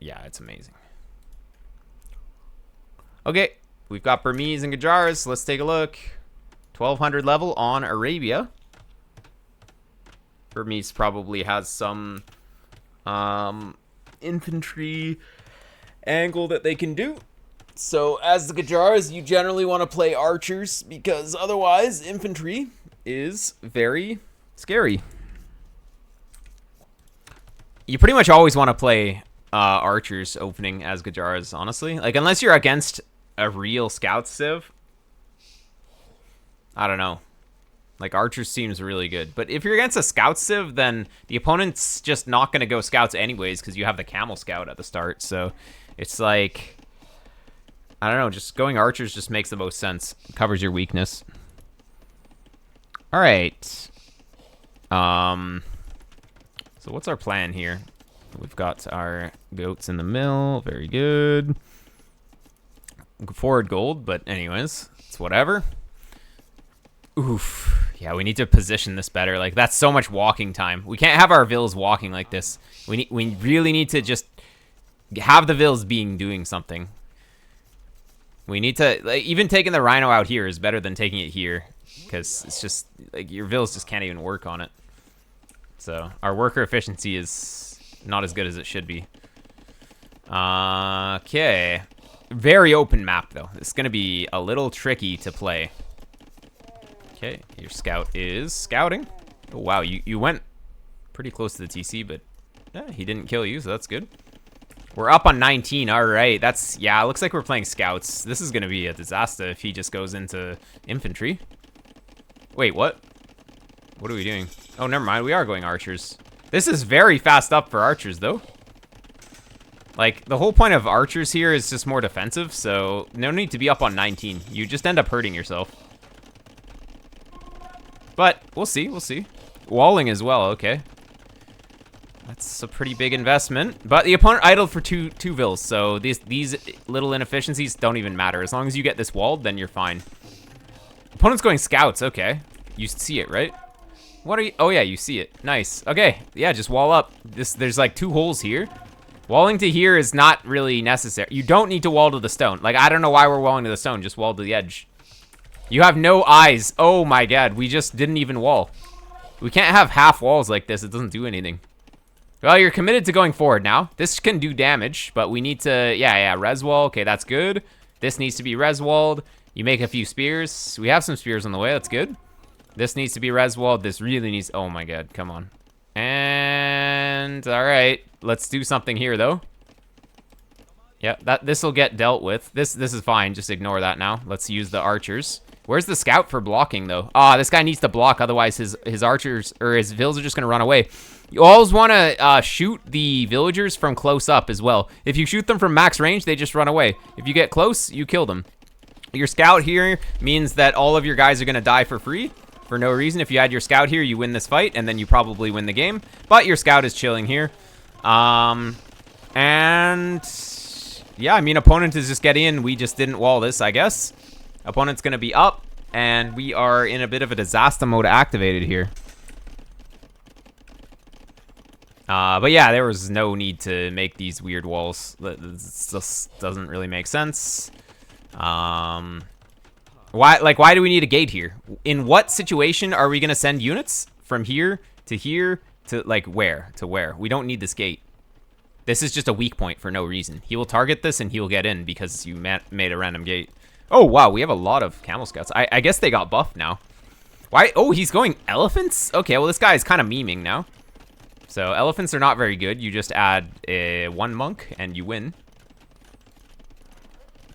Yeah, it's amazing. Okay, we've got Burmese and Gurjaras. Let's take a look. 1200 level on Arabia. Burmese probably has some infantry angle that they can do. So as the Gurjaras, you generally want to play archers because otherwise infantry is very scary. You pretty much always want to play archers opening as Gurjaras, honestly. Like, unless you're against a real scout civ. I don't know. Like, archers seems really good. But if you're against a scout civ, then the opponent's just not going to go scouts anyways because you have the camel scout at the start. So it's like, I don't know, just going archers just makes the most sense. Covers your weakness. All right. So what's our plan here? We've got our goats in the mill. Very good. Forward gold, but anyways, it's whatever. Oof. Yeah, we need to position this better. Like, that's so much walking time. We can't have our vills walking like this. We really need to just have the vills doing something. We need to, like, even taking the rhino out here is better than taking it here, because it's just like your vills just can't even work on it. So our worker efficiency is not as good as it should be. Okay. Very open map, though. It's going to be a little tricky to play. Okay, your scout is scouting. Oh, wow, you went pretty close to the TC, but yeah, he didn't kill you, so that's good. We're up on 19. All right, that's, yeah, it looks like we're playing scouts. This is going to be a disaster if he just goes into infantry. Wait, what? What are we doing? Oh, never mind. We are going archers. This is very fast up for archers, though. Like, the whole point of archers here is just more defensive, so no need to be up on 19. You just end up hurting yourself. But we'll see, we'll see. Walling as well, okay. That's a pretty big investment. But the opponent idled for two vills, so these little inefficiencies don't even matter. As long as you get this walled, then you're fine. Opponent's going scouts, okay. You see it, right? What are you? Oh yeah, you see it. Nice. Okay, yeah, just wall up. There's like 2 holes here. Walling to here is not really necessary. You don't need to wall to the stone. Like, I don't know why we're walling to the stone. Just wall to the edge. You have no eyes. Oh my god, we just didn't even wall. We can't have half walls like this. It doesn't do anything. Well, you're committed to going forward now. This can do damage, but we need to, yeah, res wall. Okay, that's good. This needs to be res walled. You make a few spears. We have some spears on the way. That's good. This needs to be res walled. This really needs, oh my god, come on. And, all right. Let's do something here, though. Yeah, this will get dealt with. This is fine. Just ignore that now. Let's use the archers. Where's the scout for blocking, though? Ah, this guy needs to block. Otherwise, his archers, or his vills are just going to run away. You always want to shoot the villagers from close up as well. If you shoot them from max range, they just run away. If you get close, you kill them. Your scout here means that all of your guys are going to die for free. For no reason. If you add your scout here, you win this fight, and then you probably win the game. But your scout is chilling here. And yeah, I mean, opponent is just getting in. We just didn't wall this, I guess. Opponent's going to be up, and we are in a bit of a disaster mode activated here. But yeah, there was no need to make these weird walls. This just doesn't really make sense. Why do we need a gate here? In what situation are we going to send units from here to like where? To where? We don't need this gate. This is just a weak point for no reason. He will target this and he will get in because you made a random gate. Oh, wow, we have a lot of camel scouts. I guess they got buffed now. Why? Oh, he's going elephants? Okay, well, this guy is kind of memeing now. So elephants are not very good. You just add 1 monk and you win.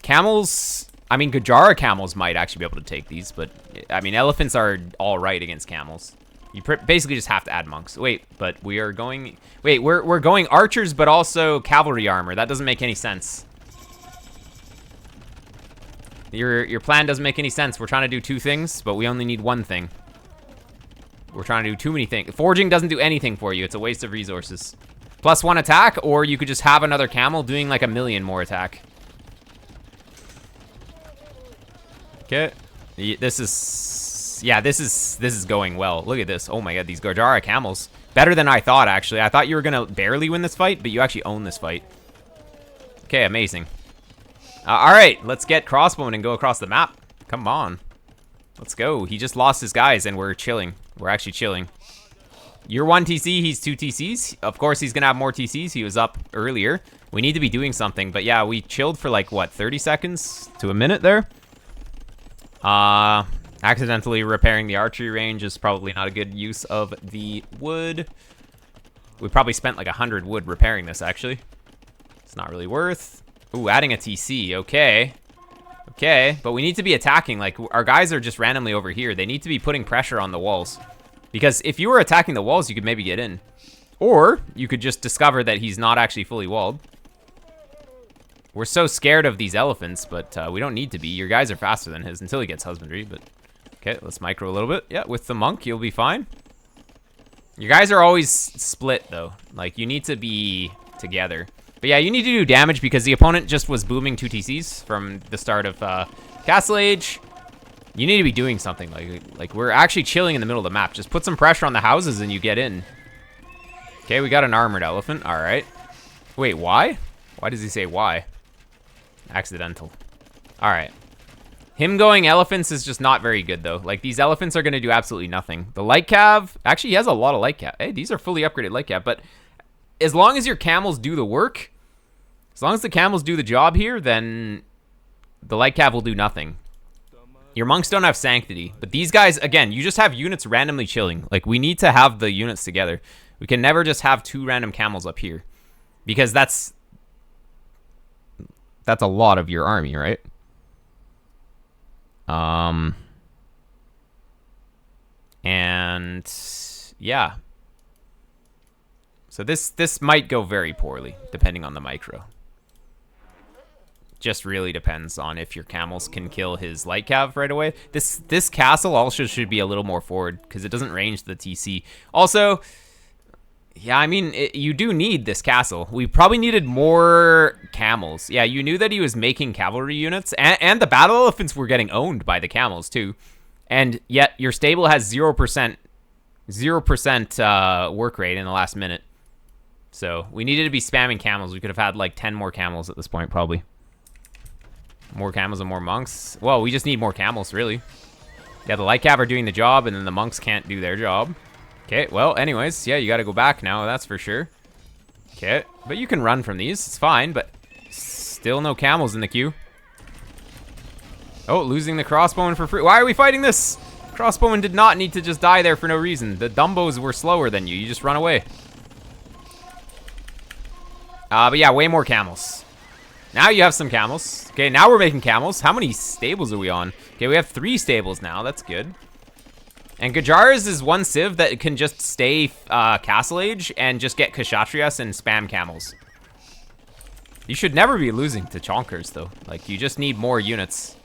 Camels... I mean, Gurjara camels might actually be able to take these, but, I mean, elephants are all right against camels. You basically just have to add monks. Wait, but we are going... Wait, we're going archers, but also cavalry armor. That doesn't make any sense. Your plan doesn't make any sense. We're trying to do 2 things, but we only need 1 thing. We're trying to do too many things. Forging doesn't do anything for you. It's a waste of resources. +1 attack, or you could just have another camel doing like 1,000,000 more attack. Okay, this is going well. Look at this. Oh my god, these Gurjara camels. Better than I thought, actually. I thought you were gonna barely win this fight, but you actually own this fight. Okay, amazing. All right, let's get crossbowmen and go across the map. Come on. Let's go. He just lost his guys, and we're chilling. We're actually chilling. You're 1 TC, he's 2 TCs. Of course, he's going to have more TCs. He was up earlier. We need to be doing something. But yeah, we chilled for like, what, 30 seconds to a minute there? Accidentally repairing the archery range is probably not a good use of the wood. We probably spent like 100 wood repairing this, actually. It's not really worth. Ooh, adding a TC. Okay. Okay, but we need to be attacking. Like, our guys are just randomly over here. They need to be putting pressure on the walls. Because if you were attacking the walls, you could maybe get in. Or you could just discover that he's not actually fully walled. We're so scared of these elephants, but we don't need to be. Your guys are faster than his until he gets husbandry, but... Okay, let's micro a little bit. Yeah, with the monk, you'll be fine. Your guys are always split, though. Like, you need to be together. But yeah, you need to do damage because the opponent just was booming 2 TCs from the start of Castle Age. You need to be doing something. Like we're actually chilling in the middle of the map. Just put some pressure on the houses and you get in. Okay, we got an armored elephant. All right. Wait, why? Why does he say why? Accidental. All right. Him going elephants is just not very good, though. Like, these elephants are going to do absolutely nothing. The light cav... Actually, he has a lot of light cav. Hey, these are fully upgraded light cav. But as long as your camels do the work, as long as the camels do the job here, then the light cav will do nothing. Your monks don't have sanctity. But these guys, again, you just have units randomly chilling. Like, we need to have the units together. We can never just have 2 random camels up here. Because that's a lot of your army, right? And yeah. So this might go very poorly, depending on the micro. Just really depends on if your camels can kill his light cav right away. This castle also should be a little more forward, because it doesn't range the TC. Also, yeah, I mean, you do need this castle. We probably needed more camels. Yeah, you knew that he was making cavalry units, and the battle elephants were getting owned by the camels too. And yet your stable has 0% work rate in the last minute. So we needed to be spamming camels. We could have had like 10 more camels at this point, probably. More camels and more monks. Well, we just need more camels, really. Yeah, the light cav are doing the job, and then the monks can't do their job. Okay, well, anyways, yeah, you gotta go back now, that's for sure. Okay, but you can run from these, it's fine, but still no camels in the queue. Oh, losing the crossbowman for free. Why are we fighting this? Crossbowman did not need to just die there for no reason. The Dumbos were slower than you, you just run away. But yeah, way more camels. Now you have some camels. Okay, now we're making camels. How many stables are we on? Okay, we have 3 stables now, that's good. And Gurjaras is one civ that can just stay Castle Age and just get Kshatriyas and spam camels. You should never be losing to Chonkers, though. Like, you just need more units.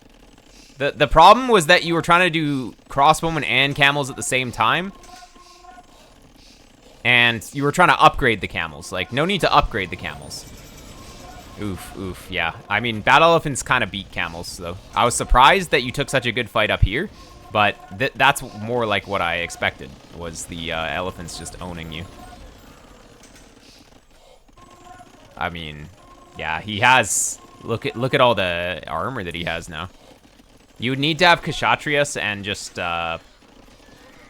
The problem was that you were trying to do crossbowmen and camels at the same time. And you were trying to upgrade the camels. Like, no need to upgrade the camels. Oof, oof, yeah. I mean, battle elephants kind of beat camels, though. I was surprised that you took such a good fight up here. But that's more like what I expected, was the elephants just owning you. I mean, yeah, he has... Look at all the armor that he has now. You would need to have Kshatriyas and just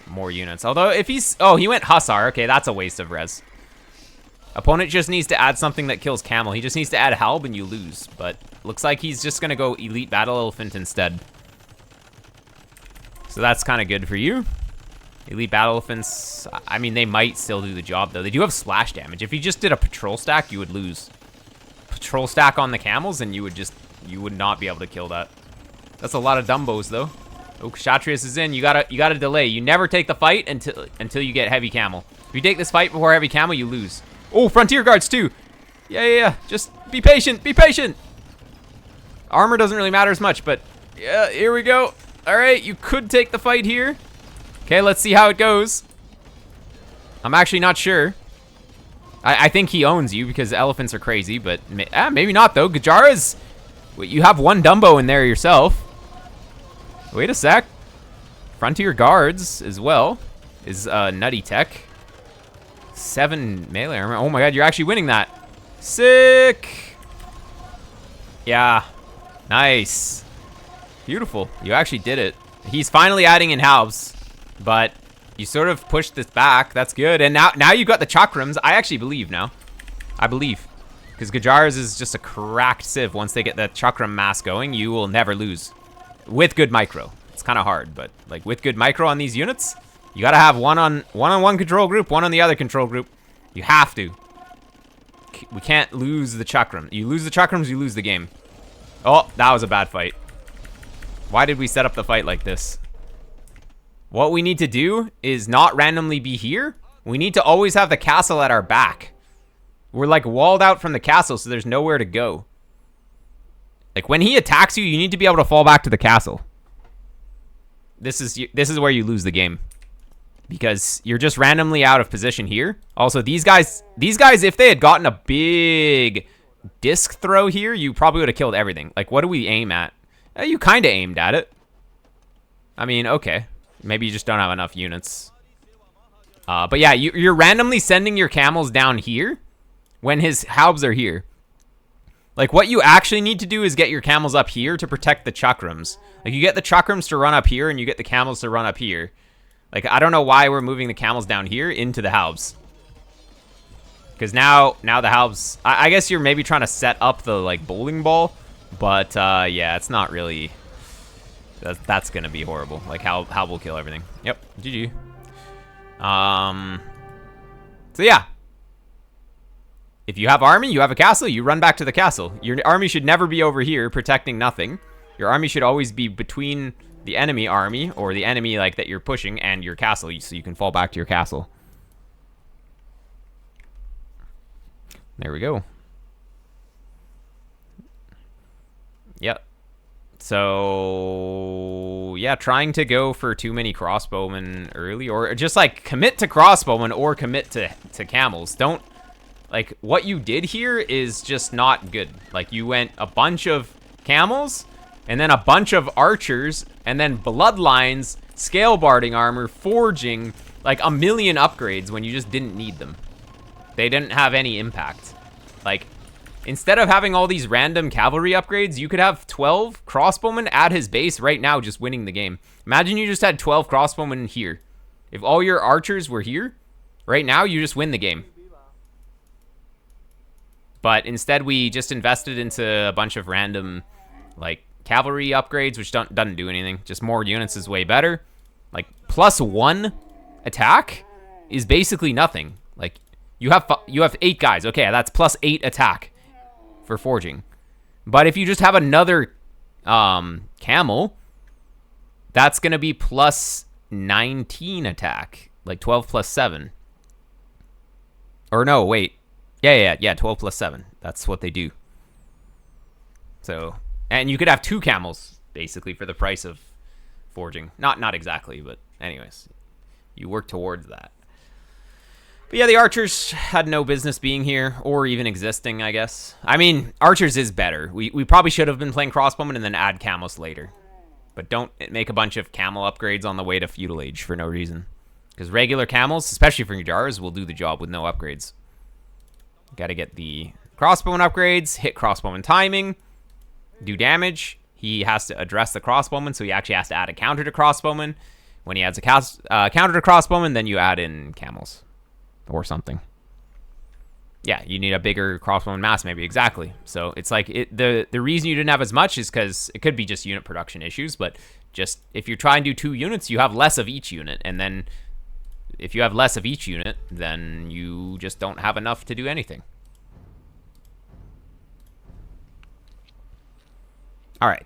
more units. Although, if he's... Oh, he went Hussar. Okay, that's a waste of res. Opponent just needs to add something that kills Camel. He just needs to add Halb and you lose. But looks like he's just going to go Elite Battle Elephant instead. So that's kind of good for you. Elite Battle Elephants, I mean, they might still do the job, though. They do have splash damage. If you just did a patrol stack, you would lose. Patrol stack on the camels, and you would not be able to kill that. That's a lot of Dumbos, though. Oh, Kshatriyas is in. You gotta delay. You never take the fight until you get heavy camel. If you take this fight before heavy camel, you lose. Oh, Frontier Guards, too. Yeah. Just be patient. Be patient. Armor doesn't really matter as much, but yeah, here we go. All right, you could take the fight here. Okay, let's see how it goes. I'm actually not sure. I think he owns you because elephants are crazy, but maybe not, though. Gurjaras, you have 1 Dumbo in there yourself. Wait a sec. Frontier Guards as well is nutty tech. 7 melee armor. Oh my god, you're actually winning that. Sick. Yeah. Nice. Beautiful. You actually did it. He's finally adding in halves, but you sort of pushed this back. That's good. And now you got the chakrams. I actually believe now. I believe. Because Gurjaras is just a cracked civ. Once they get that chakram mass going, you will never lose. With good micro. It's kind of hard, but like with good micro on these units, you gotta have one on one control group, one on the other control group. You have to. We can't lose the chakram. You lose the chakrams, you lose the game. Oh, that was a bad fight. Why did we set up the fight like this? What we need to do is not randomly be here. We need to always have the castle at our back. We're like walled out from the castle, so there's nowhere to go. Like when he attacks you, you need to be able to fall back to the castle. This is where you lose the game. Because you're just randomly out of position here. Also, these guys, if they had gotten a big disc throw here, you probably would have killed everything. Like, what do we aim at? You kind of aimed at it. I mean, okay. Maybe you just don't have enough units. But yeah, you're randomly sending your camels down here when his halbs are here. Like, what you actually need to do is get your camels up here to protect the chakrams. Like, you get the chakrams to run up here, and you get the camels to run up here. Like, I don't know why we're moving the camels down here into the halbs. Because now the halbs... I guess you're maybe trying to set up the, like, bowling ball. But, yeah, it's not really... That's going to be horrible. Like, halb will kill everything. Yep, GG. So, yeah. If you have army, you have a castle, you run back to the castle. Your army should never be over here protecting nothing. Your army should always be between the enemy army, or the enemy like that you're pushing, and your castle, so you can fall back to your castle. There we go. Yep. So, yeah, trying to go for too many crossbowmen early, or just like commit to crossbowmen or commit to camels. Don't, like, what you did here is just not good. Like, you went a bunch of camels, and then a bunch of archers, and then bloodlines, scale barding armor, forging, like a million upgrades when you just didn't need them. They didn't have any impact. Like, instead of having all these random cavalry upgrades, you could have 12 crossbowmen at his base right now just winning the game. Imagine you just had 12 crossbowmen here. If all your archers were here, right now you just win the game. But instead we just invested into a bunch of random, like, cavalry upgrades, which doesn't do anything. Just more units is way better. Like, +1 attack is basically nothing. Like, you have 8 guys. Okay, that's +8 attack for forging. But if you just have another camel, that's gonna be +19 attack. Like 12 + 7. Or no, wait. Yeah, 12 + 7. That's what they do. So, and you could have 2 camels, basically, for the price of forging. Not exactly, but anyways. You work towards that. But yeah, the archers had no business being here, or even existing, I guess. I mean, archers is better. We probably should have been playing crossbowmen and then add camels later. But don't make a bunch of camel upgrades on the way to feudal age for no reason. Because regular camels, especially for Gurjaras, will do the job with no upgrades. Gotta get the crossbowman upgrades, hit crossbowman timing, do damage. He has to address the crossbowman, so he actually has to add a counter to crossbowman. When he adds a counter to crossbowman, then you add in camels. Or something. Yeah, you need a bigger crossbowman mass, maybe. Exactly. So it's like the reason you didn't have as much is because it could be just unit production issues, but just if you're trying to do 2 units, you have less of each unit, and then if you have less of each unit, then you just don't have enough to do anything. All right.